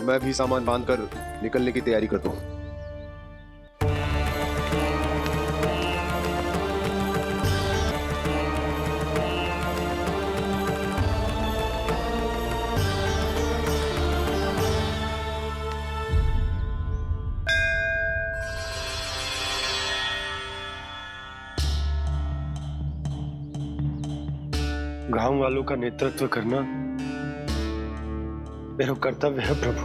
मैं भी सामान बांधकर निकलने की तैयारी करता हूँ। गांव वालों का नेतृत्व करना मेरा कर्तव्य है प्रभु,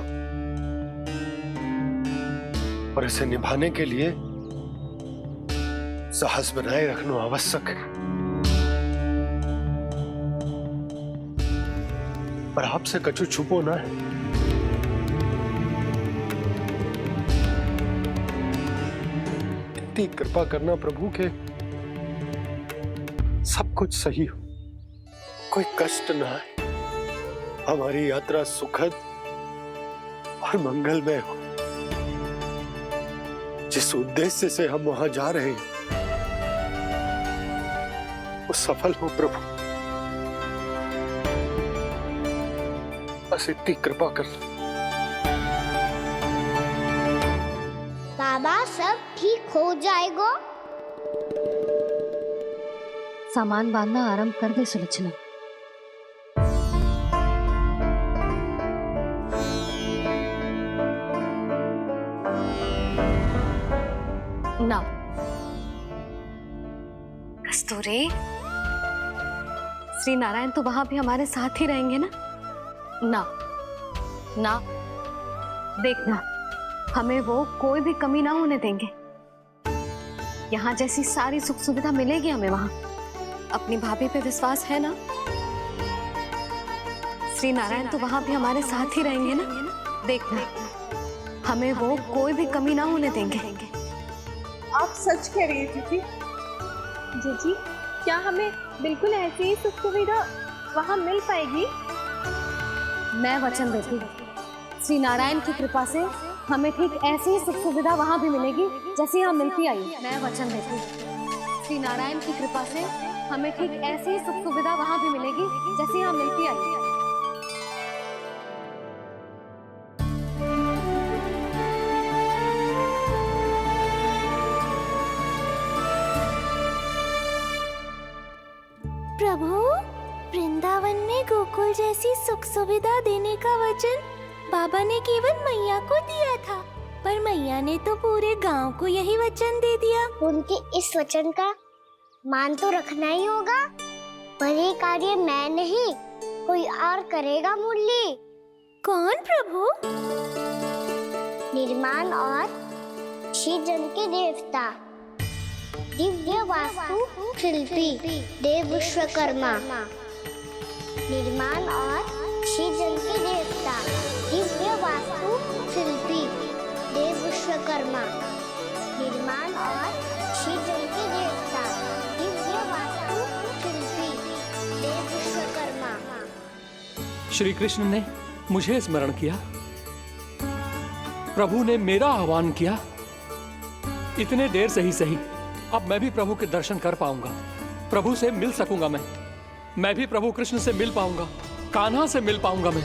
और इसे निभाने के लिए साहस बनाए रखना आवश्यक है। पर आपसे कछु छुपो ना है। इतनी कृपा करना प्रभु के सब कुछ सही हो, कोई कष्ट ना आए, हमारी यात्रा सुखद और मंगलमय हो। जिस उद्देश्य से हम वहां जा रहे हैं वो सफल हो प्रभु, बस इतनी कृपा कर। बाबा सब ठीक हो जाएगा। सामान बांधना आरंभ कर दे सुलोचना। ना कस्तूरी, श्री नारायण तो वहां भी हमारे साथ ही रहेंगे ना? ना ना, देखना हमें वो कोई भी कमी ना होने देंगे। यहाँ जैसी सारी सुख सुविधा मिलेगी हमें वहां। अपनी भाभी पे विश्वास है ना? श्री नारायण तो वहां भी हमारे साथ ही रहेंगे ना? देखना हमें वो कोई भी कमी ना होने देंगे। आप सच कह रही है दीदी। जीजी, क्या हमें बिल्कुल ऐसी ही सुख सुविधा वहाँ मिल पाएगी? मैं वचन देती हूँ, श्री नारायण की कृपा से हमें ठीक ऐसी ही सुख सुविधा वहाँ भी मिलेगी जैसी यहाँ मिलती आई। मैं वचन देती हूँ, श्री नारायण की कृपा से हमें ठीक ऐसी ही सुख सुविधा वहाँ भी मिलेगी जैसी यहाँ मिलती आई। प्रभु, वृंदावन में गोकुल जैसी सुख सुविधा देने का वचन बाबा ने केवल मैया को दिया था, पर मैया ने तो पूरे गांव को यही वचन दे दिया। उनके इस वचन का मान तो रखना ही होगा, पर ये कार्य मैं नहीं कोई और करेगा। मुरली कौन प्रभु? निर्माण और श्रीजन के देवता, दिव्य वास्तु शिल्पी देव विश्वकर्मा। निर्माण और श्रीजन के देवता, दिव्य वास्तु शिल्पी देव विश्वकर्मा। निर्माण और श्रीजन के देवता, दिव्य वास्तु शिल्पी देव विश्वकर्मा। श्री कृष्ण ने मुझे स्मरण किया, प्रभु ने मेरा आह्वान किया। इतने देर से ही सही, अब मैं भी प्रभु के दर्शन कर पाऊंगा, प्रभु से मिल सकूंगा। मैं भी प्रभु कृष्ण से मिल पाऊंगा, कान्हा से मिल पाऊंगा मैं।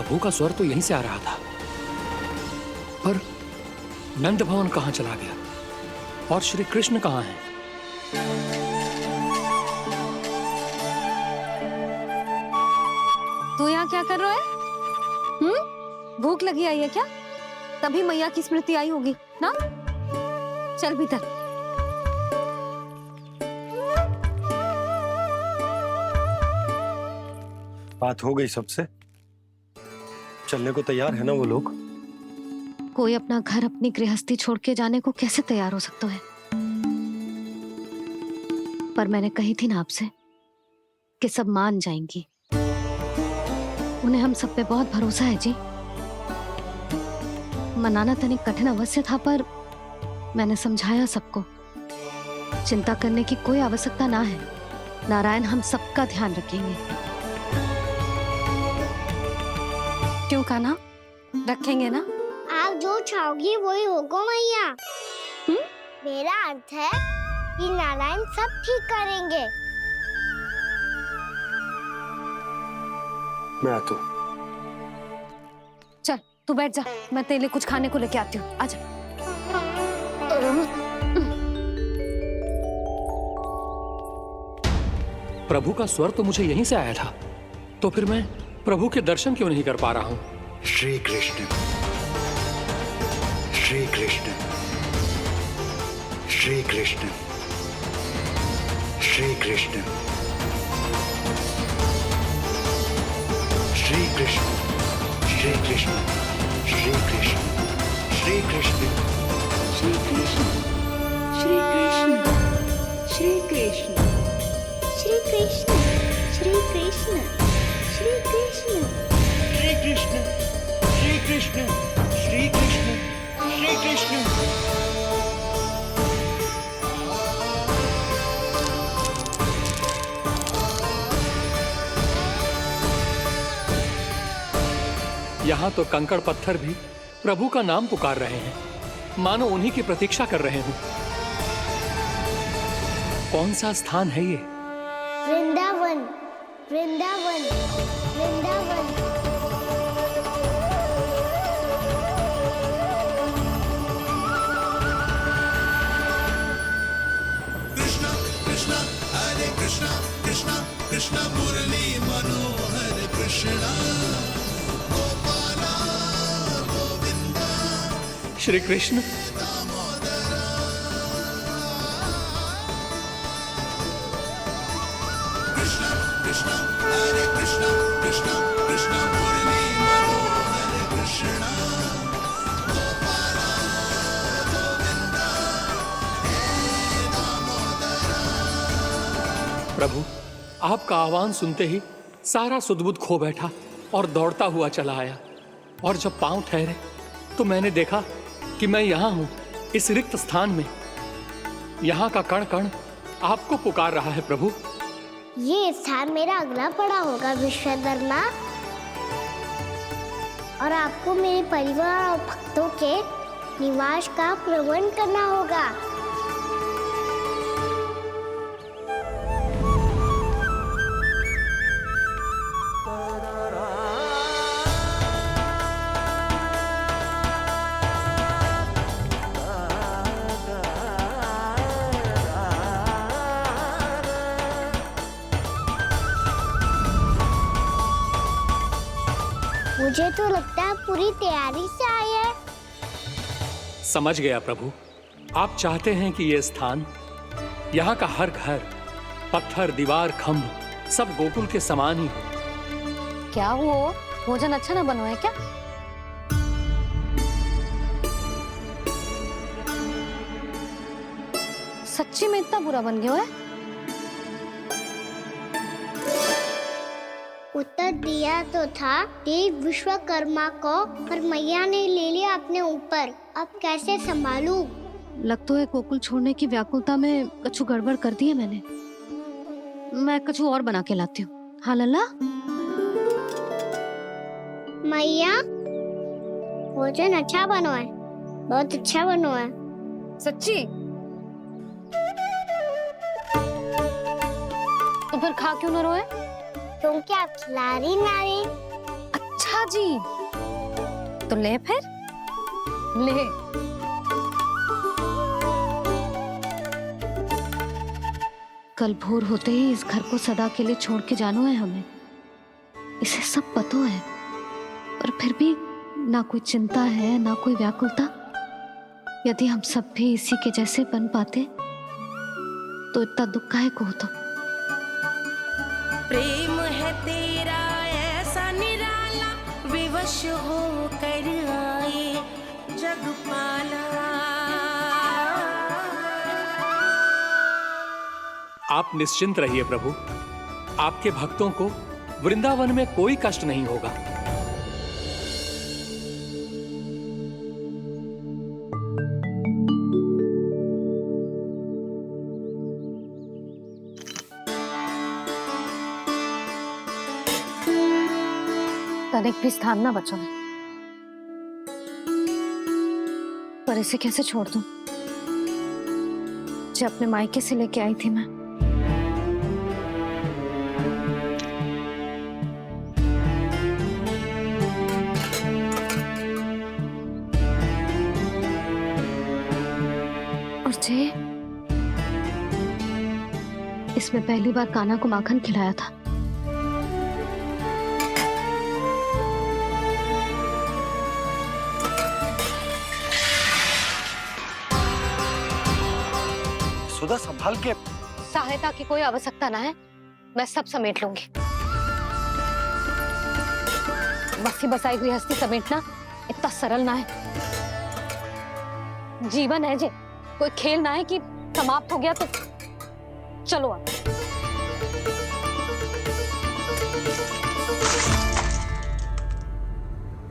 प्रभु का स्वर तो यहीं से आ रहा था, पर नंद भवन कहां चला गया और श्री कृष्ण कहां हैं? तू यहाँ क्या कर रहा है? भूख लगी आई है क्या? तभी मैया की स्मृति आई होगी ना? चल भीतर। बात हो गई सबसे? चलने को तैयार है ना वो लोग? कोई अपना घर, अपनी गृहस्थी छोड़ के जाने को कैसे तैयार हो सकता है? पर मैंने कही थी ना आपसे कि सब मान जाएंगी। उन्हें हम सब पे बहुत भरोसा है जी। मनाना तनिक कठिन अवश्य था, पर मैंने समझाया सबको। चिंता करने की कोई आवश्यकता ना है। नारायण हम सबका ध्यान रखेंगे। क्यों कान्हा, रखेंगे ना? आप जो चाहोगी वही होगा मैया। मेरा अर्थ है कि नारायण सब ठीक करेंगे। मैं आता हूं। चल तू बैठ जा, मैं तेरे लिए कुछ खाने को लेके आती हूँ। आजा। प्रभु का स्वर तो मुझे यहीं से आया था, तो फिर मैं प्रभु के दर्शन क्यों नहीं कर पा रहा हूँ? श्री कृष्ण, श्री कृष्ण, श्री कृष्ण, श्री कृष्ण, श्री कृष्ण, श्री कृष्ण, श्री कृष्ण, श्री कृष्ण, श्री कृष्ण, श्री कृष्ण, श्री कृष्ण, श्री कृष्ण, श्री कृष्ण, श्री कृष्ण, श्री कृष्ण, श्री कृष्ण, श्री कृष्ण, श्री कृष्ण। यहाँ तो कंकड़ पत्थर भी प्रभु का नाम पुकार रहे हैं, मानो उन्हीं की प्रतीक्षा कर रहे हूँ। कौन सा स्थान है ये? वृंदावन, वृंदावन, वृंदावन। कृष्णा कृष्णा हरे कृष्णा कृष्णा कृष्णा मुरली मनोहर कृष्णा गोपाला गोविंदा श्री कृष्ण। कृष्णा कृष्णा हरे कृष्णा कृष्णा कृष्णा मुरली मनोहर कृष्णा गोपाला गोविंदा हे दामोदरा। प्रभु, आपका आह्वान सुनते ही सारा सुध-बुध खो बैठा और दौड़ता हुआ चला आया। और जब पांव ठहरे तो मैंने देखा कि मैं यहाँ हूँ, इस रिक्त स्थान में। यहाँ का कण कण आपको पुकार रहा है प्रभु। ये स्थान मेरा अगला पड़ा होगा विश्वकर्मा, और आपको मेरे परिवार और भक्तों के निवास का प्रबंध करना होगा। मुझे तो लगता है पूरी तैयारी से आए हैं। समझ गया प्रभु, आप चाहते हैं कि ये स्थान, यहाँ का हर घर, पत्थर, दीवार, खम्भ सब गोकुल के समान ही हो। क्या हुआ? भोजन अच्छा ना बना है क्या? सच्ची में इतना बुरा बन गया है? उत्तर दिया तो था देव विश्वकर्मा को, पर मैया ने ले लिया अपने ऊपर। अब कैसे संभालूं? लग तो है गोकुल छोड़ने की व्याकुलता में कछु गड़बड़ कर दी है मैंने। मैं कछु और बना के लाती हूँ। हाँ लल्ला? मैया, भोजन अच्छा बनो है, बहुत अच्छा बनो है। सच्ची? तो फिर खा क्यों न रोए? क्योंकि आप खिला रही नारी। अच्छा, था जी। तो ले फिर ले। कल भोर होते ही इस घर को सदा के लिए छोड़ के जाना है हमें, इसे सब पता है, पर फिर भी ना कोई चिंता है ना कोई व्याकुलता। यदि हम सब भी इसी के जैसे बन पाते तो इतना दुख काहे को होता। प्रेम है तेरा ऐसा निराला, विवश हो कर आए जगपाला। आप निश्चिंत रहिए प्रभु, आपके भक्तों को वृंदावन में कोई कष्ट नहीं होगा। तनिक भी स्थान ना बचो है, पर इसे कैसे छोड़ दूं जो अपने मायके से लेके आई थी मैं। और जे इसमें पहली बार कान्हा को माखन खिलाया था। सुधा संभाल के। सहायता की कोई आवश्यकता ना है, मैं सब समेट लूंगी। बसी बसाई गृहस्थी समेटना इतना सरल ना है। जीवन है जे, कोई खेल ना है कि समाप्त हो गया तो चलो अब।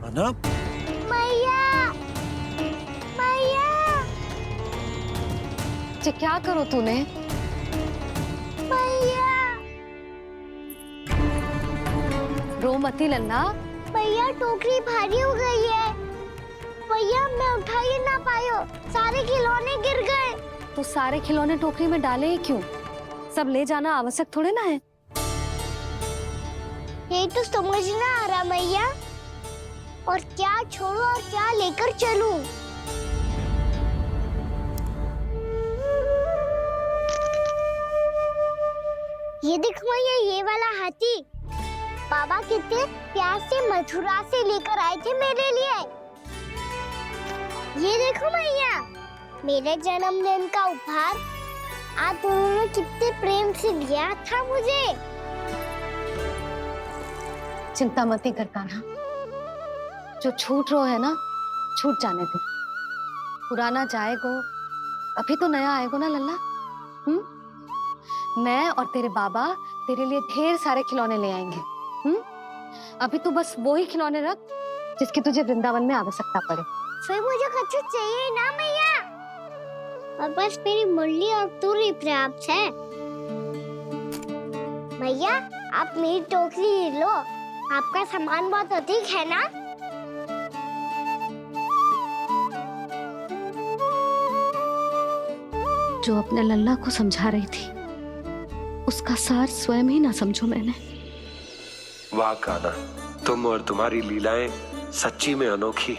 अना? मैया, मैया, जे क्या करो तूने? मैया, रो मती लल्ला। भैया टोकरी भारी हो गई है। भैया मैं उठा ही ना पायो, सारे खिलौने गिर गए। तो सारे खिलौने टोकरी में डाले ही क्यों? सब ले जाना आवश्यक थोड़े ना है। यही तो समझ ना आ रहा मैया, और क्या छोड़ू और क्या लेकर चलूं? ये देख मैया, ये वाला हाथी बाबा कितने प्यार से मथुरा से लेकर आए थे मेरे लिए। ये देखो मैया, मेरे जन्मदिन का उपहार आप दोनों ने कितने प्रेम से दिया था मुझे। चिंता मत कर कान्हा, जो छूट रो है ना छूट जाने दे। पुराना जाएगो, अभी तो नया आएगो ना लल्ला। मैं और तेरे बाबा तेरे लिए ढेर सारे खिलौने ले आएंगे। अभी तू बस वो ही खिलौने रख जिसकी तुझे वृंदावन में आवश्यकता पड़े। फिर मुझे कुछ चाहिए ना मैया, और बस मेरी मुरली और तुरी पर्याप्त है। भैया आप मेरी टोकरी लो, आपका सामान बहुत अधिक है ना। जो अपने लल्ला को समझा रही थी उसका सार स्वयं ही ना समझो मैंने। वाह कान्हा, तुम और तुम्हारी लीलाएं सच्ची में अनोखी।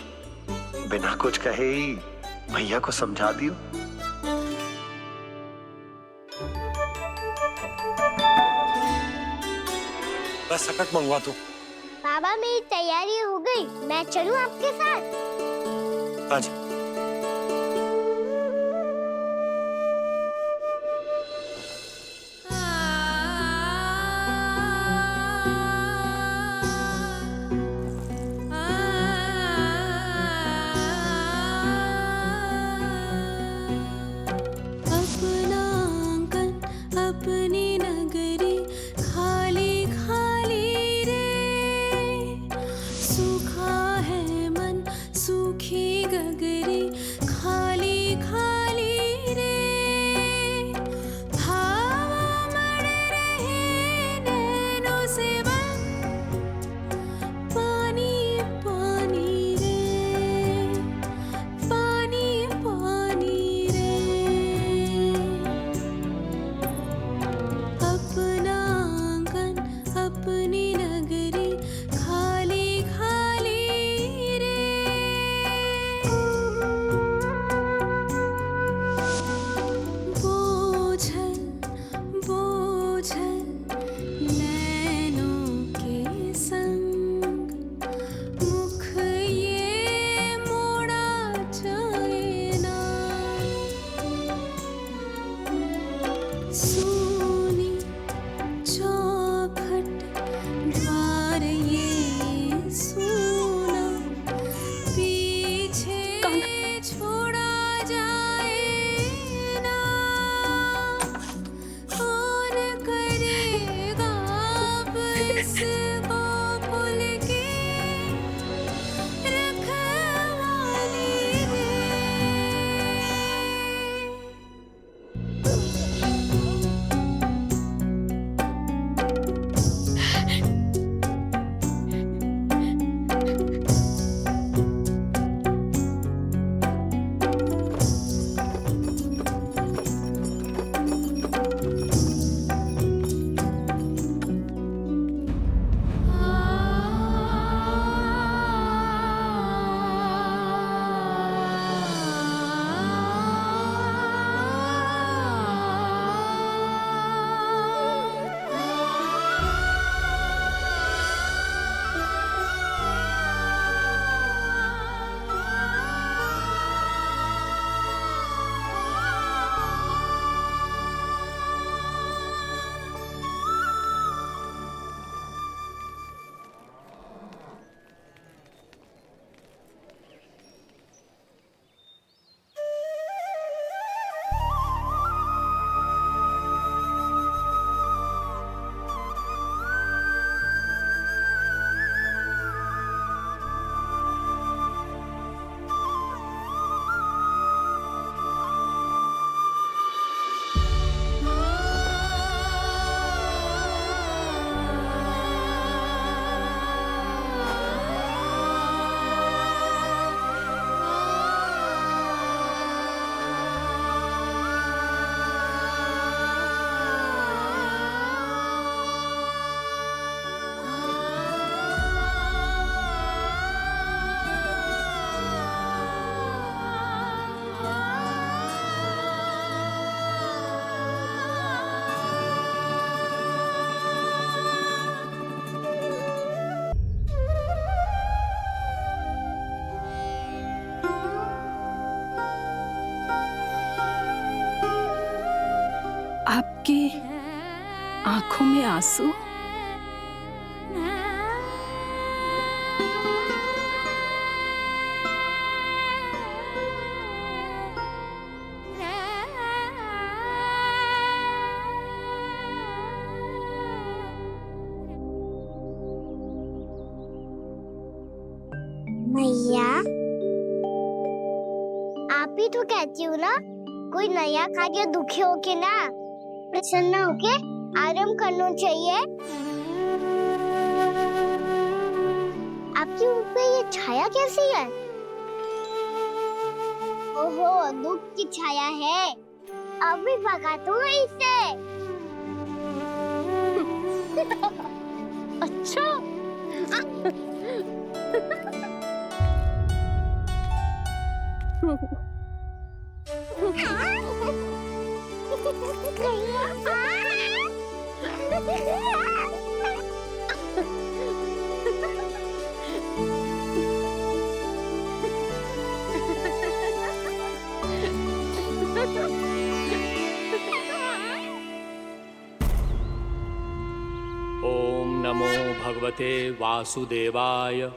बिना कुछ कहे ही भैया को समझा दियो। बस सकट मंगवा दो। बाबा मेरी तैयारी हो गई, मैं चलूं आपके साथ? आजा। आंखों में आंसू। मैया, आप ही तो कहती हो ना, कोई नया कार्य दुखी होके ना प्रसन्न होके आराम करना चाहिए। आपकी मुख पे ये छाया कैसी है? ओहो, दुख की छाया है। अभी भगा दो इसे। अच्छा। ओम नमो भगवते वासुदेवाय।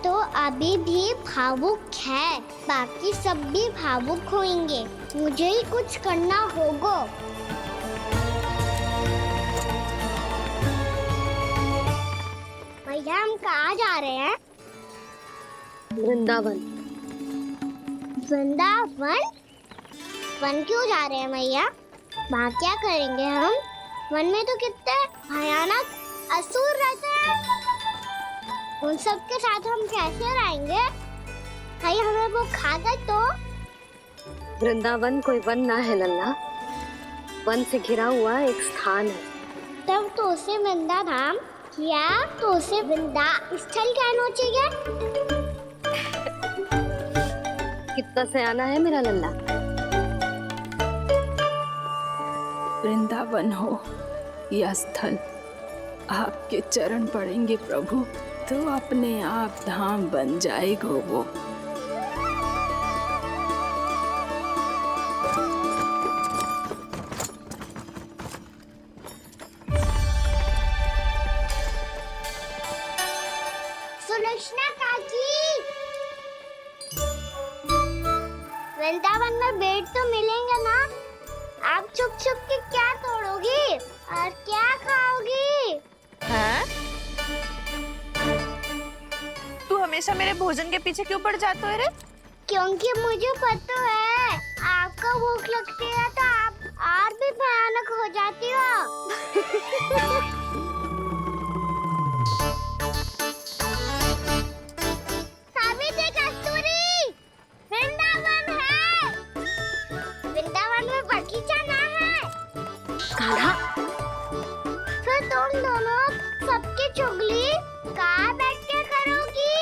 तो अभी भी भावुक है, बाकी सब भी भावुक होंगे। मुझे ही कुछ करना होगा। भैया हम कहाँ जा रहे हैं? वृंदावन। वृंदावन? वन क्यों जा रहे हैं भैया? वहाँ क्या करेंगे हम? वन में तो कितने भयानक असुर रहते हैं। उन सब के साथ हम कैसे रहेंगे? कहीं हमें वो खा गए तो? वृंदावन कोई वन ना है लल्ला, वन से घिरा हुआ एक स्थान है। तब तो उसे वृंदा धाम या तो उसे वृंदा स्थल कहना चाहिए। कितना सयाना है मेरा लल्ला। वृंदावन हो या स्थल, आपके चरण पड़ेंगे प्रभु तो अपने आप धाम बन जाएगा वो। सुलक्षणा काकी, वृंदावन में बेट तो मिलेंगे ना? आप छुप छुप के क्या तोड़ोगी और क्या खाओगी? हाँ? तू हमेशा मेरे भोजन के पीछे क्यों पड़ जाते हो रे? क्योंकि मुझे पता है आपको भूख लगती है तो आप और भी भयानक हो जाती हो। सावित्री, कस्तूरी, वृंदावन है। वृंदावन में बगीचा ना है। कान्हा, फिर तुम दोनों सबकी चुगली कहाँ बैठ के करोगी?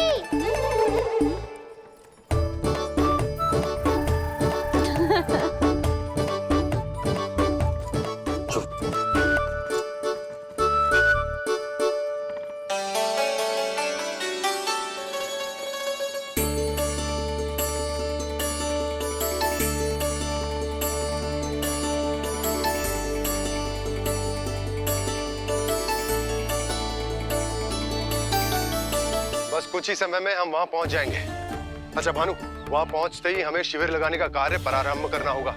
बस कुछ ही समय में हम वहां पहुंच जाएंगे। अच्छा भानु, वहां पहुंचते ही हमें शिविर लगाने का कार्य प्रारंभ करना होगा,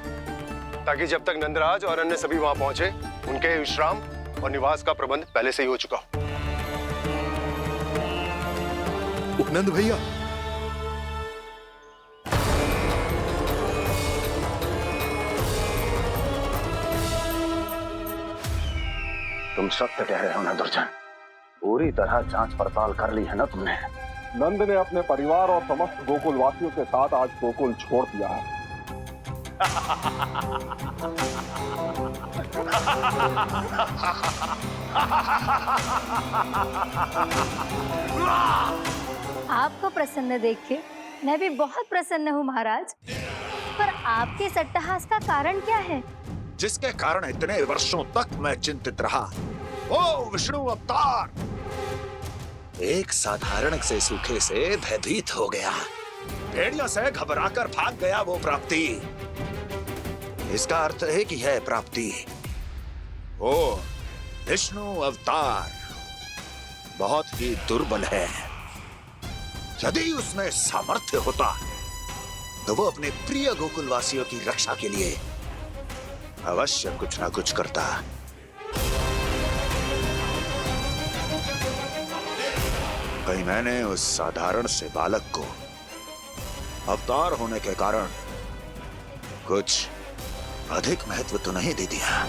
ताकि जब तक नंदराज और अन्य सभी वहां पहुंचे उनके विश्राम और निवास का प्रबंध पहले से ही हो चुका हो। उपनंद भैया, तुम सत्य कह रहे हो ना दुर्जन, पूरी तरह जांच पड़ताल कर ली है ना तुमने? नंद ने अपने परिवार और समस्त गोकुल वासियों के साथ आज गोकुल छोड़ दिया है। आपको प्रसन्न देख के मैं भी बहुत प्रसन्न हूँ महाराज, पर आपके इस अट्टहास का कारण क्या है? जिसके कारण इतने वर्षों तक मैं चिंतित रहा, ओ विष्णु अवतार, एक साधारण से सूखे से भयभीत हो गया, भेड़ियों से घबराकर भाग गया वो प्राप्ति। इसका अर्थ है कि यह प्राप्ति ओ विष्णु अवतार बहुत ही दुर्बल है। यदि उसमें सामर्थ्य होता तो वो अपने प्रिय गोकुलवासियों की रक्षा के लिए अवश्य कुछ ना कुछ करता। कहीं मैंने उस साधारण से बालक को अवतार होने के कारण कुछ अधिक महत्व तो नहीं दे दिया?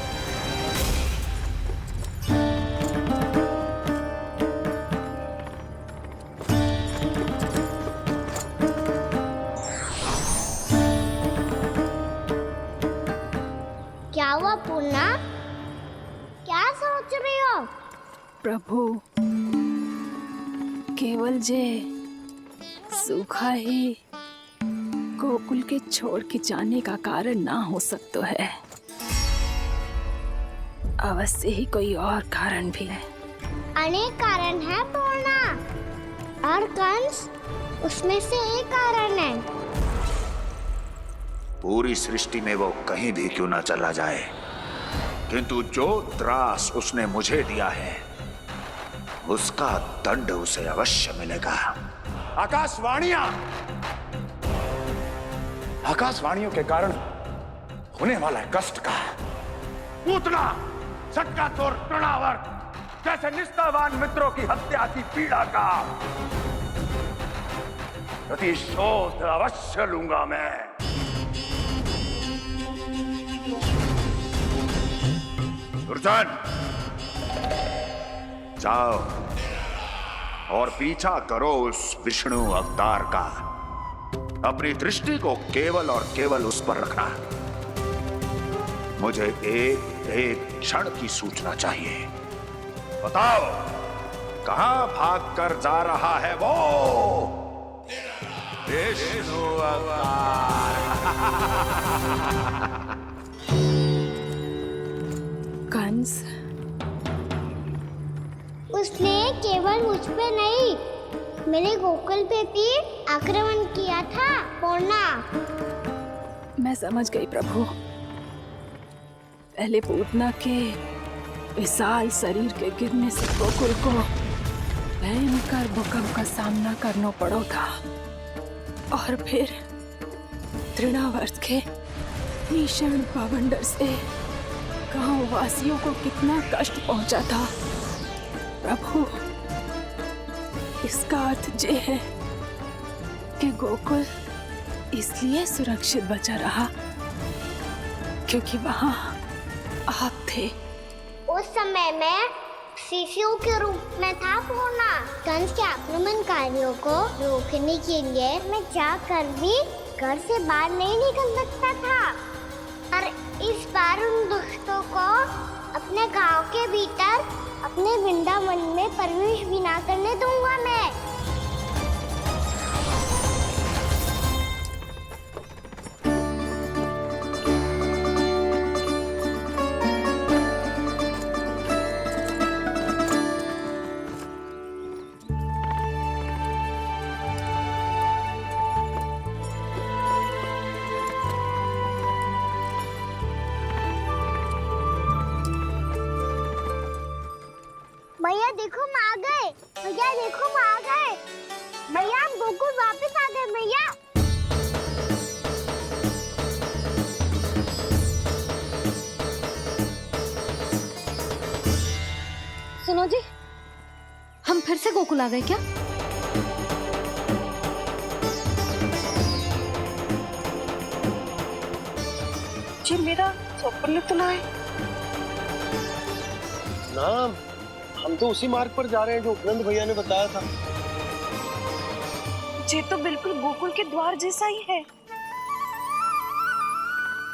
क्या हुआ पूर्णा? क्या सोच रही हो? प्रभु, केवल जे सूखा ही गोकुल के छोड़ के जाने का कारण ना हो सकता है, अवश्य ही कोई और कारण भी है। अनेक कारण है पूर्णा, और कंस उसमें से एक कारण है। पूरी सृष्टि में वो कहीं भी क्यों ना चला जाए, किंतु जो त्रास उसने मुझे दिया है उसका दंड उसे अवश्य मिलेगा। आकाशवाणियों के कारण होने वाला कष्ट का पूतना सटका चोर तृणावर जैसे निष्ठावान मित्रों की हत्या की पीड़ा का प्रतिशोध अवश्य लूंगा मैं। दुर्जन, जाओ और पीछा करो उस विष्णु अवतार का। अपनी दृष्टि को केवल और केवल उस पर रखना। मुझे एक एक क्षण की सूचना चाहिए। बताओ, कहां भागकर जा रहा है वो विष्णु अवतार? कंस, उसने केवल मुझ पे नहीं, मेरे गोकुल पे भी आक्रमण किया था पूर्णा। मैं समझ गई प्रभु। पहले पूतना के विशाल शरीर के गिरने से गोकुल को भयंकर भूकंप का सामना करना पड़ा था, और फिर तृणावर्त के भीषण पावंडर से गांव वासियों को कितना कष्ट पहुंचा था। प्रभु, इसका अर्थ ये है कि गोकुल इसलिए सुरक्षित बचा रहा क्योंकि वहां आप थे। उस समय मैं शिशु के रूप में था पूर्णा। कंस के आक्रमणकारियों को रोकने के लिए मैं जाकर भी घर से बाहर नहीं निकल सकता था, और इस बार उन दुष्टों को अपने गांव के भीतर अपने वृंदावन में प्रवेश भी ना करने दूंगा मैं। भैया देखो हम आ गए। भैया देखो हम आ गए। भैया हम गोकुल वापस आ गए। भैया सुनो जी, हम फिर से गोकुल आ गए क्या? जी मेरा चप्पल तो ना है। नाम, हम तो उसी मार्ग पर जा रहे हैं जो उपनंद भैया ने बताया था। ये तो बिल्कुल गोकुल के द्वार जैसा ही है।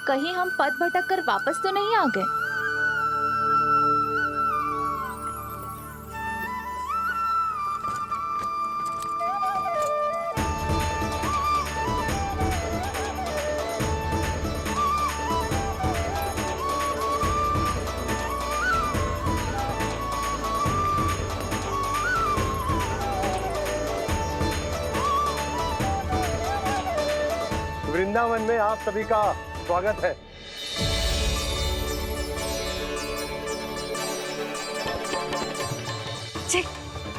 कहीं हम पथ भटक कर वापस तो नहीं आ गए? वृंदावन में आप सभी का स्वागत है।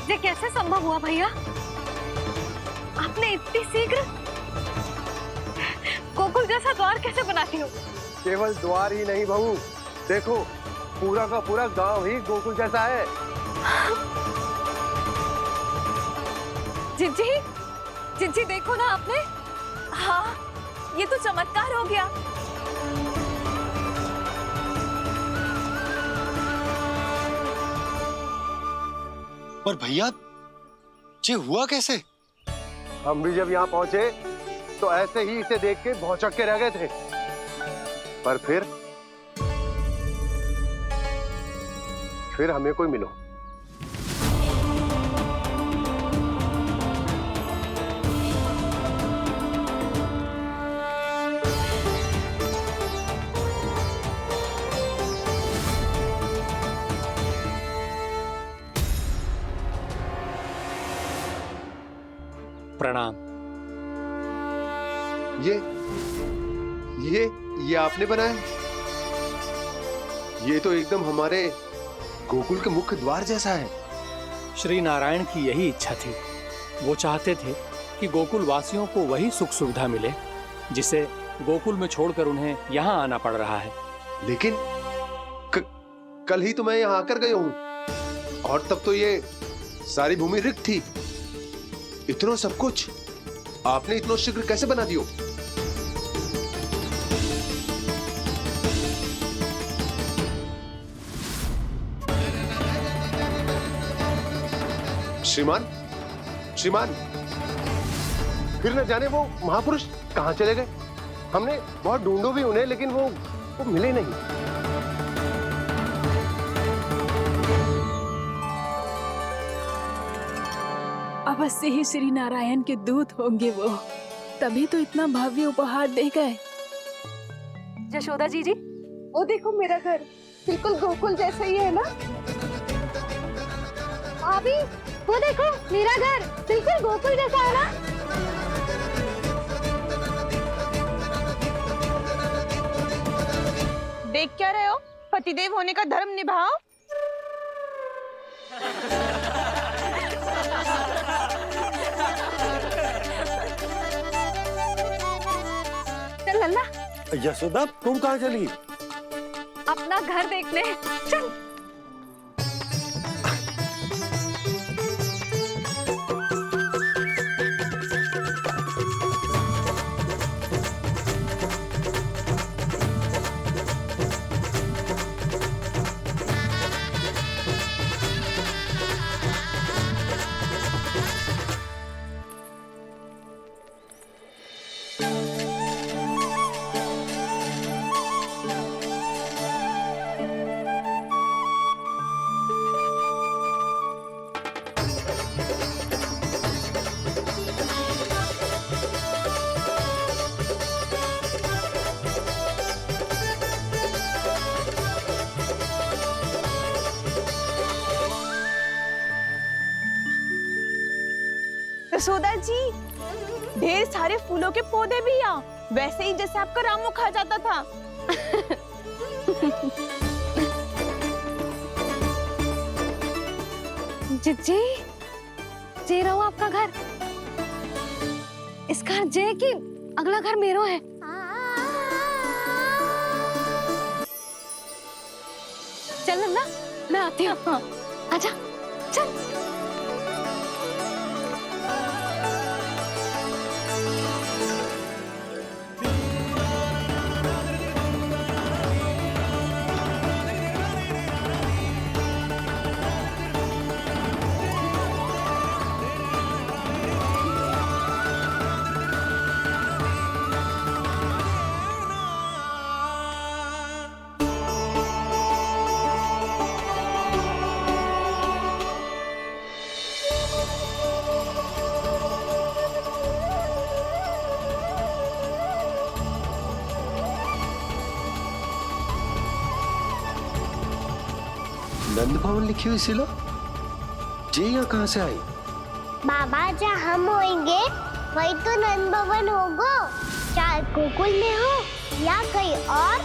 ये कैसे संभव हुआ भैया? आपने इतनी शीघ्र गोकुल जैसा द्वार कैसे बना दिया? केवल द्वार ही नहीं बहू, देखो पूरा का पूरा गांव ही गोकुल जैसा है। जिज्जी देखो ना आपने। हाँ, ये तो चमत्कार हो गया। पर भैया ये हुआ कैसे? हम भी जब यहाँ पहुंचे तो ऐसे ही इसे देख के भौचक के रह गए थे, पर फिर हमें कोई मिलो। प्रणाम। ये आपने बनाया? ये तो एकदम हमारे गोकुल के मुख्य द्वार जैसा है। श्री नारायण की यही इच्छा थी। वो चाहते थे कि गोकुल वासियों को वही सुख सुविधा मिले जिसे गोकुल में छोड़कर उन्हें यहाँ आना पड़ रहा है। लेकिन कल ही तो मैं यहाँ आकर गया हूँ और तब तो ये सारी भूमि रिक्त थी। इतना सब कुछ आपने इतना शीघ्र कैसे बना दियो? श्रीमान, श्रीमान, फिर न जाने वो महापुरुष कहाँ चले गए। हमने बहुत ढूंढो भी उन्हें, लेकिन वो मिले नहीं। अवश्य ही श्री नारायण के दूत होंगे वो, तभी तो इतना भव्य उपहार दे गए। यशोदा जी, वो देखो मेरा घर बिल्कुल गोकुल जैसा ही है ना। भाभी वो देखो मेरा घर बिल्कुल गोकुल जैसा है ना। देख क्या रहे हो? पतिदेव होने का धर्म निभाओ। चल लल्ला, यशोदा तुम कहाँ चली? अपना घर देखने चल। यशोदा जी, ढेर सारे फूलों के पौधे भी यहाँ, वैसे ही जैसे आपका रामू खा जाता था। जिज्जी, जे रहो आपका घर। इस घर जे की अगला घर मेरो है। चल लल्ला, मैं आती हूँ। आजा, चल। नंद भवन लिखी हुई सिला जी यहाँ कहाँ से आई? बाबा जहाँ हम होंगे वही तो नंद भवन होगा। चाहे गोकुल में हो या कहीं और।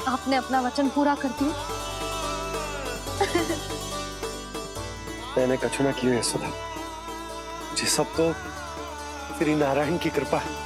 आपने अपना वचन पूरा कर दिया। मैंने कछु ना किया यशोदा जी, सब तो श्री नारायण की कृपा है।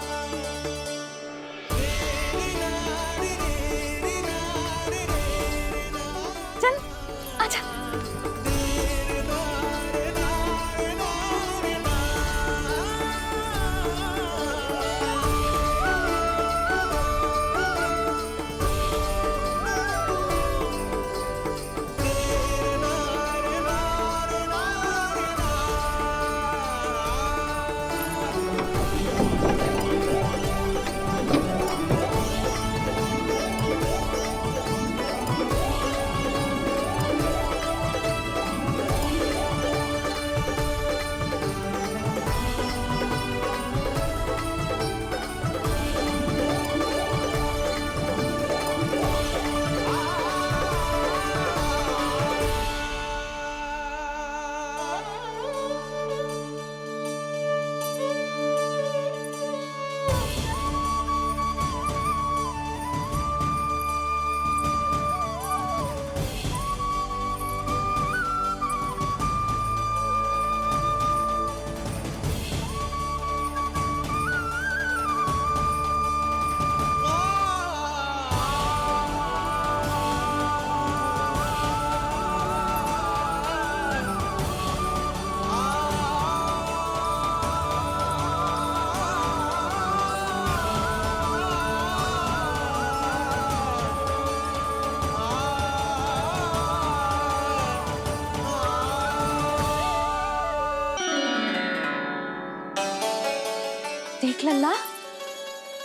देख लल्ला,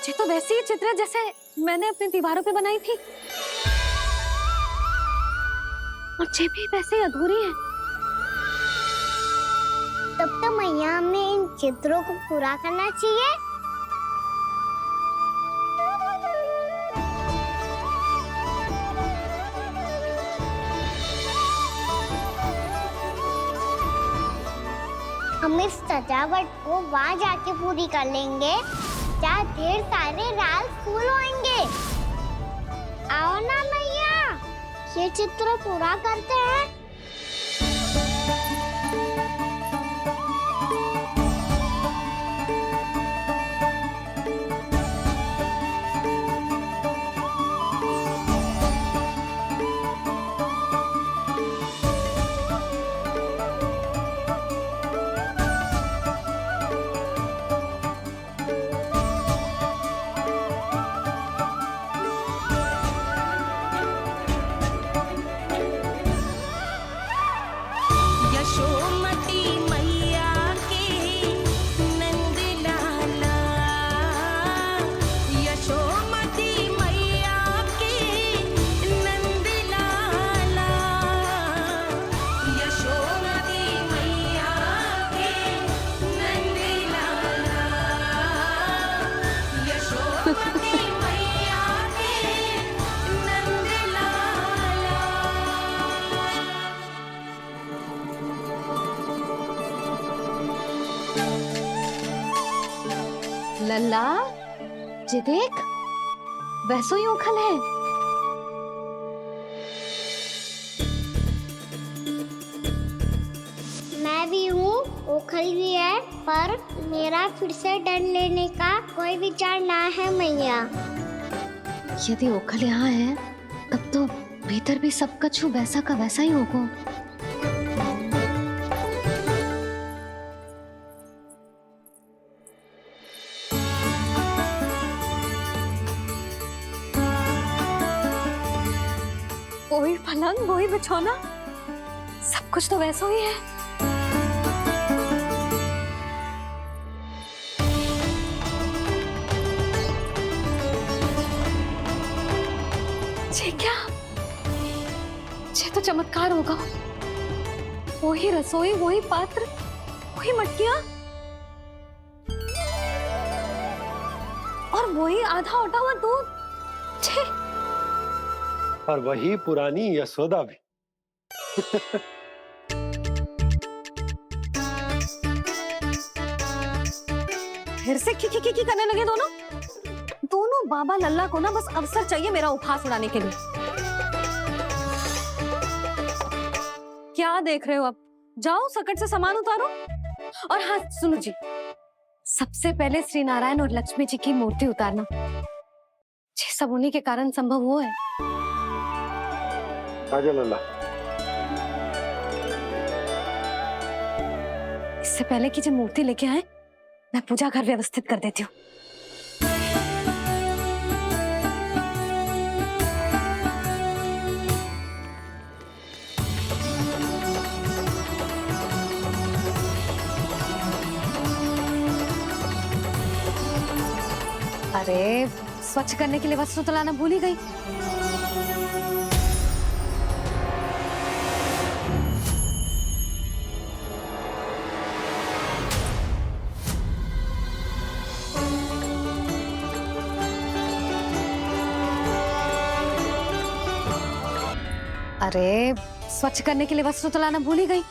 ये तो वैसी ही चित्र है जैसे मैंने अपनी दीवारों पे बनाई थी, और ये भी वैसे ही अधूरी है। तब तो मैया हमें इन चित्रों को पूरा करना चाहिए। हम इस सजावट को वहाँ जाके पूरी कर लेंगे जहाँ ढेर सारे लाल फूल होंगे। आओ ना मैया, ये चित्र पूरा करते हैं। यशोमती मैया के नंद लाला, यशोमती मैया के नंद लाला, यशोमती मैया के नंद लाला, यशोमती मैया के नंद लाला। लल्ला, ये देख, वैसो ही उखल है। मैं भी हूँ, ओखल भी है, पर मेरा फिर से डर लेने का कोई विचार ना है मैया। यदि ओखल यहाँ है, तब तो भीतर भी सब कछु वैसा का वैसा ही होगा। वही पलंग, वही बिछौना, सब कुछ तो वैसा ही है। ये क्या? ये तो चमत्कार होगा। वही रसोई, वही पात्र, वही मटकियां, और वही आधा उटा हुआ दूध। छे! और वही पुरानी यशोदा भी। फिर से की करने लगे दोनों। दोनों बाबा लल्ला को ना बस अवसर चाहिए मेरा उपहास उड़ाने के लिए। क्या देख रहे हो? अब जाओ, सकट से सामान उतारो। और हाँ सुनो जी, सबसे पहले श्री नारायण और लक्ष्मी जी की मूर्ति उतारना। ये सब उन्हीं के कारण संभव हुआ है। आजा लल्ला। इससे पहले कि जो मूर्ति लेके आए, मैं पूजा घर व्यवस्थित कर देती हूँ। अरे, स्वच्छ करने के लिए वस्त्र तो लाना भूल ही गई। अरे, स्वच्छ करने के लिए वस्त्र तो लाना भूल ही गई।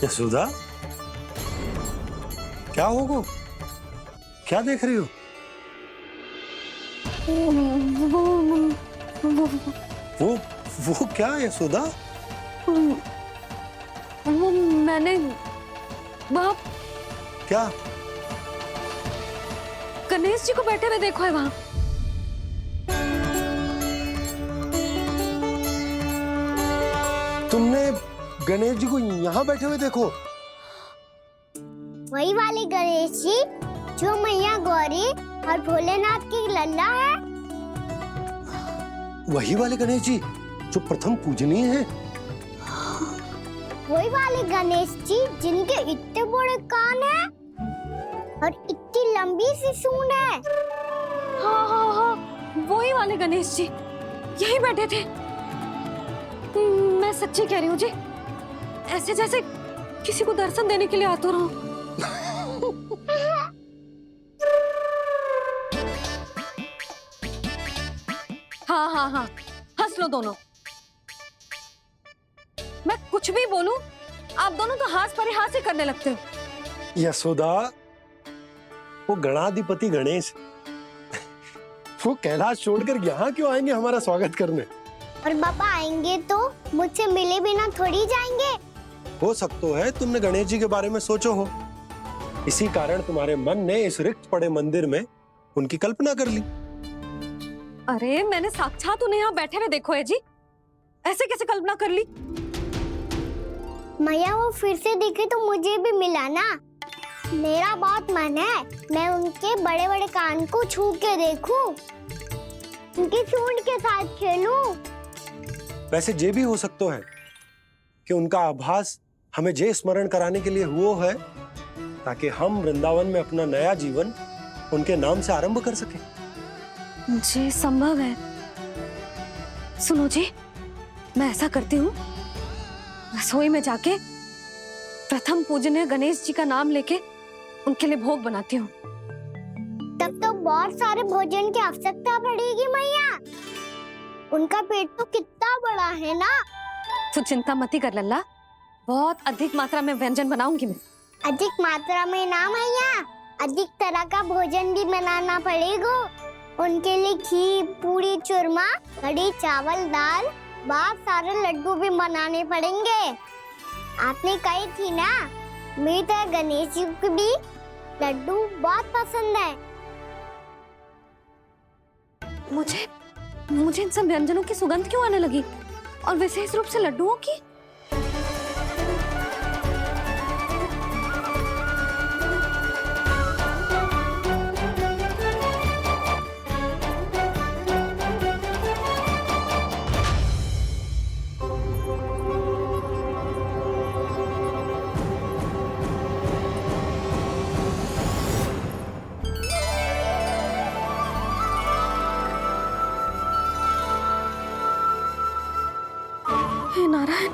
यशोदा, क्या होगा? क्या देख रही हो? वो वो क्या यशोदा? वो मैंने वहाँ क्या? गणेश जी को बैठे हुए देखो है वहाँ। तुमने गणेश जी को यहाँ बैठे हुए देखो? वही वाले गणेश जी जो मैया गौरी और भोलेनाथ की लल्ला है। वही वाले गणेश जी जो प्रथम पूजनीय हैं? वही वाले गणेश जी जिनके इतने बड़े कान हैं और इतनी लंबी सी सूंड है। हाँ हाँ हाँ, वही वाले गणेश जी यही बैठे थे। मैं सच्ची कह रही हूँ जी, ऐसे जैसे किसी को दर्शन देने के लिए आतुर हूँ। हाँ हाँ हाँ, हंस लो दोनों। मैं कुछ भी बोलूं, आप दोनों तो हाथ पर हाथ ही करने लगते हो। यशोदा, वो गणाधिपति गणेश वो कैलाश छोड़कर यहाँ क्यों आएंगे हमारा स्वागत करने? और पापा आएंगे तो मुझसे मिले बिना थोड़ी जाएंगे। हो सकता है तुमने गणेश जी के बारे में सोचो हो, इसी कारण तुम्हारे मन ने इस रिक्त पड़े मंदिर में उनकी कल्पना कर ली। अरे मैंने साक्षात उन्हें यहाँ बैठे हुए देखो है जी, ऐसे कैसे कल्पना कर ली? मैया वो फिर से दिखे तो मुझे भी मिला ना। मेरा बहुत मन है मैं उनके बड़े बड़े कान को छू के देखूं, उनकी सूंड के साथ खेलूं। वैसे ये भी हो सकता है कि उनका आभास हमें जे स्मरण कराने के लिए हुआ है ताकि हम वृंदावन में अपना नया जीवन उनके नाम से आरंभ कर सके। जी संभव है। सुनो जी, मैं ऐसा करती हूँ, रसोई में जाके प्रथम पूजनीय गणेश जी का नाम लेके उनके लिए भोग बनाती हूँ। तब तो बहुत सारे भोजन की आवश्यकता पड़ेगी मैया। उनका पेट तो कितना बड़ा है ना। तू चिंता मत कर लल्ला, बहुत अधिक मात्रा में व्यंजन बनाऊंगी मैं। अधिक मात्रा में ना मैया, अधिक तरह का भोजन भी बनाना पड़ेगा। उनके लिए खीर, पूरी, चूरमा, कढ़ी, चावल, दाल, बहुत सारे लड्डू भी बनाने पड़ेंगे। आपने कही थी ना, मेरी तरह गणेश जी को भी लड्डू बहुत पसंद है। मुझे इन सब व्यंजनों की सुगंध क्यों आने लगी, और विशेष रूप से लड्डुओं की? हे नारायण,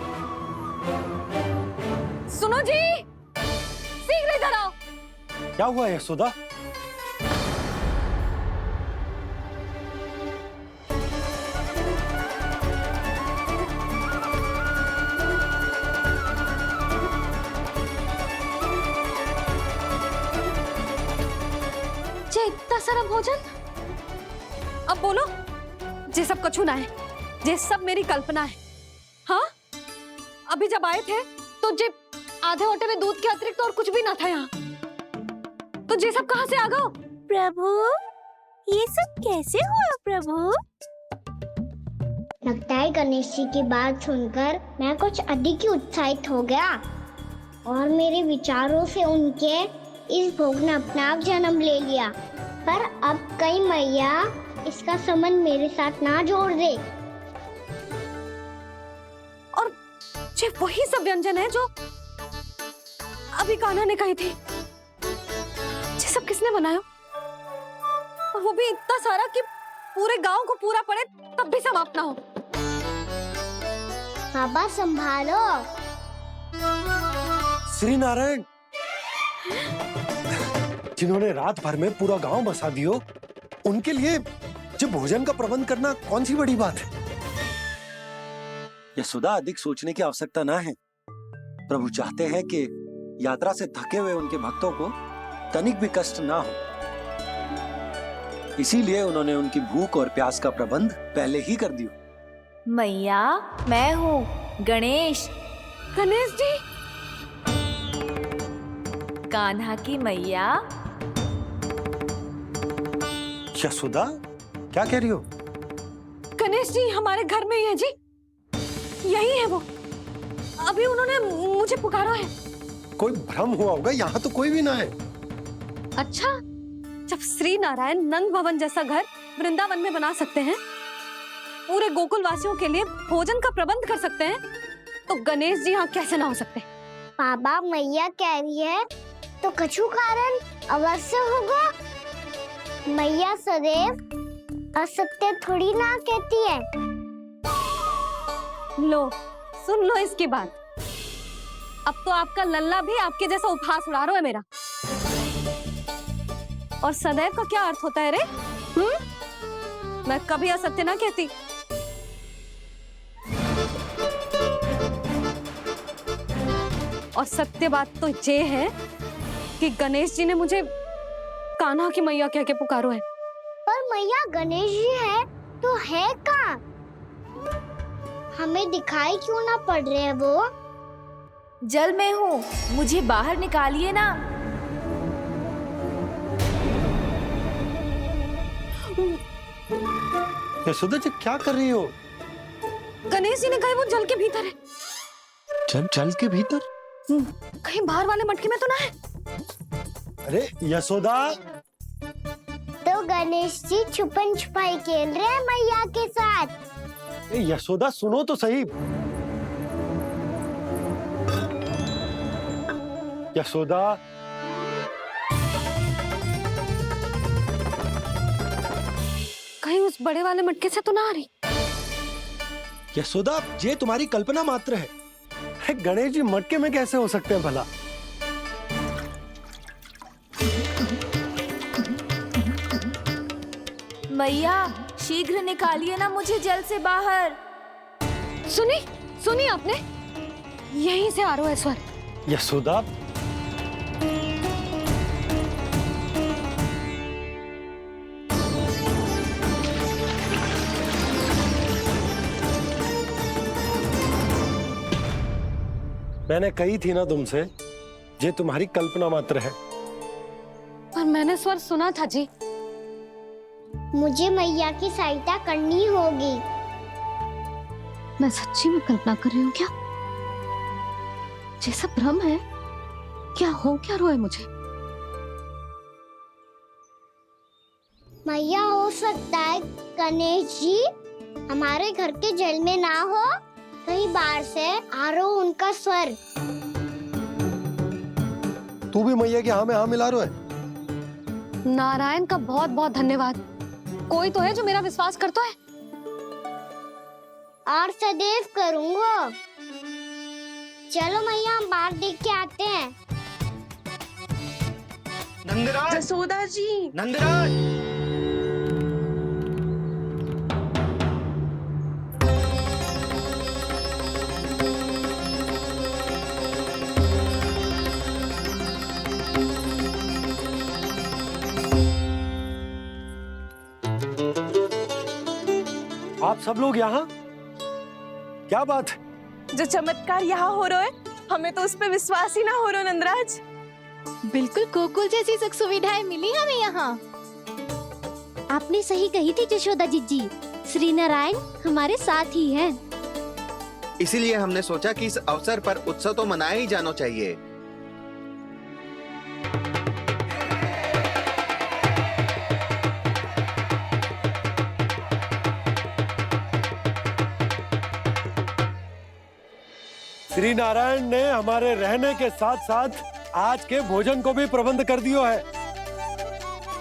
सुनो जी, शीघ्र इधर आओ। क्या हुआ यशोदा? जे इतना सारा भोजन, अब बोलो, जे सब कछु ना है, जे सब मेरी कल्पना है। हाँ, अभी जब आए थे तो जे आधे ओटे में दूध के अतिरिक्त और कुछ भी ना था यहाँ, तो जे सब कहाँ से आ गए? प्रभु, ये सब कैसे हुआ प्रभु? लगता है गणेश जी की बात सुनकर मैं कुछ अधिक ही उत्साहित हो गया और मेरे विचारों से उनके इस भोग ने अपना आप जन्म ले लिया। पर अब कहीं मैया इसका संबंध मेरे साथ ना जोड़ दे। और ये वही सब व्यंजन है जो अभी कान्हा ने कही थी। ये सब किसने बनाया? और वो भी इतना सारा कि पूरे गांव को पूरा पड़े तब भी समाप्त ना हो। बाबा संभालो। श्री नारायण, जिन्होंने रात भर में पूरा गांव बसा दियो, उनके लिए जो भोजन का प्रबंध करना कौन सी बड़ी बात है? यशोदा, अधिक सोचने की आवश्यकता ना है। प्रभु चाहते हैं कि यात्रा से थके हुए उनके भक्तों को तनिक भी कष्ट ना हो, इसीलिए उन्होंने उनकी भूख और प्यास का प्रबंध पहले ही कर दिया। मैया, मैं हूँ गणेश। गणेश जी, कान्हा की मैया। यशोदा, क्या कह रही हो? गणेश जी हमारे घर में ही है जी, यही है वो। अभी उन्होंने मुझे पुकारा है। कोई भ्रम हुआ होगा, यहाँ तो कोई भी ना है। अच्छा, जब श्री नारायण नंद भवन जैसा घर वृंदावन में बना सकते हैं, पूरे गोकुल वासियों के लिए भोजन का प्रबंध कर सकते हैं, तो गणेश जी यहाँ कैसे ना हो सकते? बाबा मैया कह रही है तो कछु कारण अवश्य होगा। मैया सदैव असत्य थोड़ी ना कहती है। लो सुन लो इसकी बात। अब तो आपका लल्ला भी आपके जैसा उपहास उड़ा रहा है मेरा। और सदैव का क्या अर्थ होता है रे? मैं कभी असत्य ना कहती। और सत्य बात तो ये है कि गणेश जी ने मुझे कान्हा की मैया कह के पुकारो है। पर मैया गणेश जी है तो है कहाँ? हमें दिखाई क्यों ना पड़ रहे हैं वो? जल में हूँ, मुझे बाहर निकालिए ना। यशोदा जी क्या कर रही हो? गणेश जी ने कहा वो जल के भीतर है। जल के भीतर? कहीं बाहर वाले मटके में तो ना है? अरे यशोदा, तो गणेश जी छुपन छुपाई खेल रहे हैं मैया के साथ। यशोदा सुनो तो सही। यशोदा, कहीं उस बड़े वाले मटके से तो ना आ रही? यशोदा ये तुम्हारी कल्पना मात्र है। गणेश जी मटके में कैसे हो सकते हैं भला? मैया शीघ्र निकालिए ना मुझे जल से बाहर। सुनी आपने? यहीं से आ रहा है स्वर। यशोदा, मैंने कही थी ना तुमसे, ये तुम्हारी कल्पना मात्र है। पर मैंने स्वर सुना था जी। मुझे मैया की सहायता करनी होगी। मैं सच्ची में कल्पना कर रही हूँ क्या? ये सब भ्रम है क्या? हो क्या रहा है मुझे? मैया हो सकता है गणेश जी हमारे घर के जल में ना हो, कहीं बाहर से आ रहा हो उनका स्वर। तू भी मैया के हाँ में हाँ मिला रहा है। नारायण का बहुत बहुत धन्यवाद। कोई तो है जो मेरा विश्वास करता है। और सदैव करूंगा। चलो मैया हम बाहर देख के आते हैं। नंदराज, जसोदा जी, नंदराज, आप सब लोग यहाँ? क्या बात है? जो चमत्कार यहाँ हो रहा है, हमें तो उस पे विश्वास ही ना हो रहा नंदराज। बिल्कुल गोकुल जैसी सुख सुविधाएं मिली हमें यहाँ। आपने सही कही थी जशोदा जीजी, श्री नारायण हमारे साथ ही हैं। इसीलिए हमने सोचा कि इस अवसर पर उत्सव तो मनाया ही जाना चाहिए। श्री नारायण ने हमारे रहने के साथ साथ आज के भोजन को भी प्रबंध कर दियो है।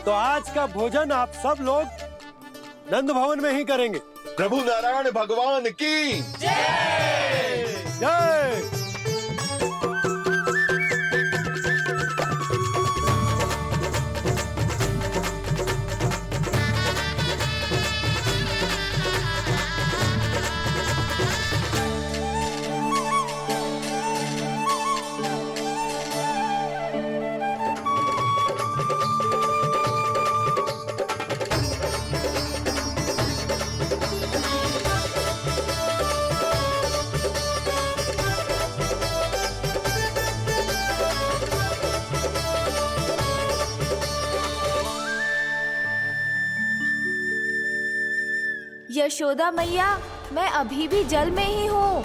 तो आज का भोजन आप सब लोग नंद भवन में ही करेंगे। प्रभु नारायण भगवान की जय जय। यशोदा मैया, मैं अभी भी जल में ही हूँ।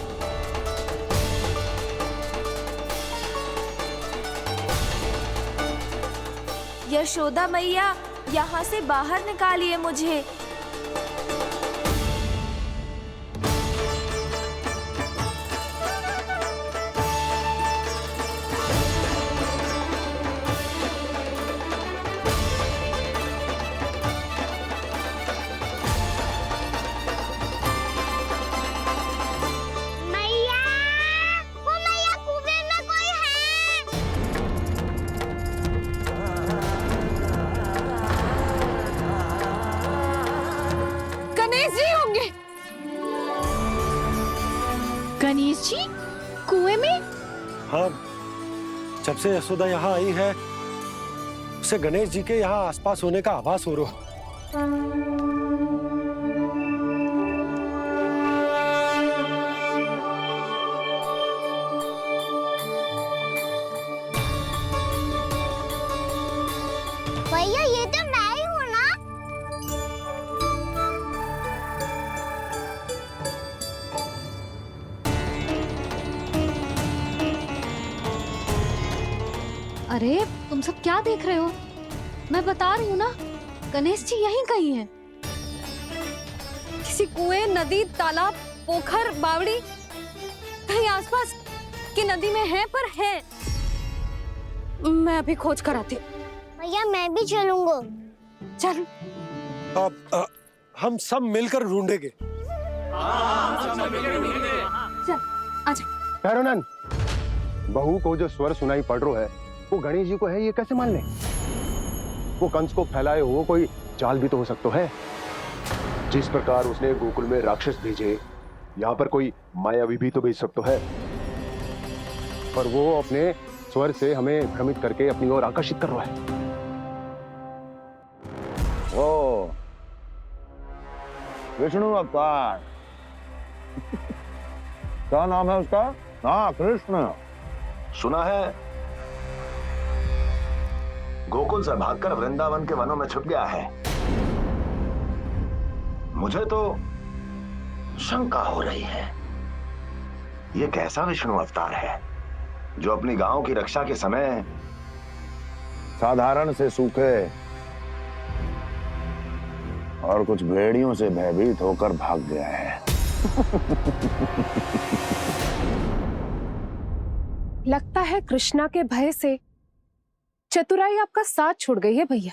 यशोदा मैया, यहाँ से बाहर निकालिए मुझे। मैया, वो मैया कुएं में कोई है। गणेश जी होंगे। गणेश जी कुएं में? हाँ, जब से यशोदा यहाँ आई है उसे गणेश जी के यहाँ आसपास होने का आभास हो रहा। भैया ये तो मैं ही हूँ ना। अरे तुम सब क्या देख रहे हो? मैं बता रही हूँ ना, गणेश जी यहीं कहीं हैं। किसी कुएं, नदी, तालाब, पोखर, बावड़ी कहीं आसपास की नदी में है, पर है। मैं अभी खोज कर आती हूँ। भैया मैं भी चलूंगा। चल। अब हम सब मिलकर ढूंढेंगे। चल, आजा। भैरवनंद, बहू को जो स्वर सुनाई पड़ रहा है वो गणेश जी को है, ये कैसे मान ले? वो कंस को फैलाए हुए कोई चाल भी तो हो सकता है। जिस प्रकार उसने गोकुल में राक्षस भेजे, यहाँ पर कोई मायावी भी तो भेज सकता है। पर वो अपने स्वर से हमें भ्रमित करके अपनी ओर आकर्षित कर रहा है। ओ, विष्णु अवतार। क्या नाम है उसका? हाँ, कृष्ण। सुना है गोकुल से भागकर वृंदावन के वनों में छुप गया है। मुझे तो शंका हो रही है, ये कैसा विष्णु अवतार है जो अपनी गांव की रक्षा के समय साधारण से सूखे और कुछ भेड़ियों से भयभीत होकर भाग गया है। लगता है कृष्णा के भय से चतुराई आपका साथ छोड़ गई है भैया।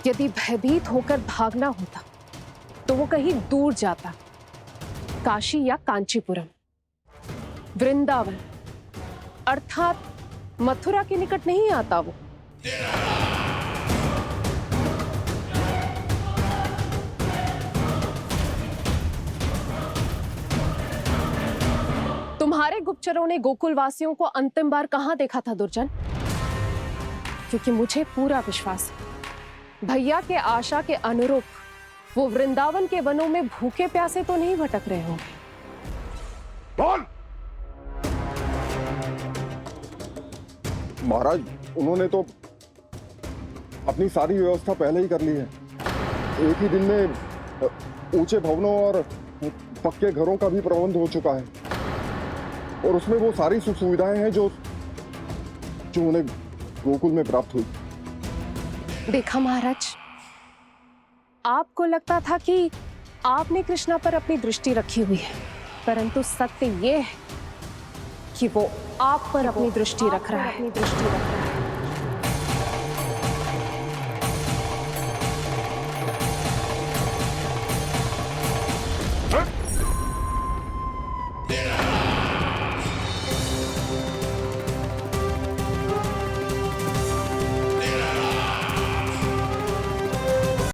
यदि भयभीत होकर भागना होता तो वो कहीं दूर जाता, काशी या कांचीपुरम, वृंदावन अर्थात मथुरा के निकट नहीं आता वो। तुम्हारे गुप्तचरों ने गोकुल वासियों को अंतिम बार कहां देखा था दुर्जन? क्योंकि मुझे पूरा विश्वास है भैया के आशा के अनुरूप वो वृंदावन के वनों में भूखे प्यासे तो नहीं भटक रहे होंगे। बोल! महाराज, उन्होंने तो अपनी सारी व्यवस्था पहले ही कर ली है। एक ही दिन में ऊंचे भवनों और पक्के घरों का भी प्रबंध हो चुका है, और उसमें वो सारी सुख सुविधाएं हैं जो उन्हें गोकुल में प्राप्त हुई। देखा महाराज, आपको लगता था कि आपने कृष्णा पर अपनी दृष्टि रखी हुई है, परंतु सत्य ये है कि वो आप पर अपनी दृष्टि रख रहा है।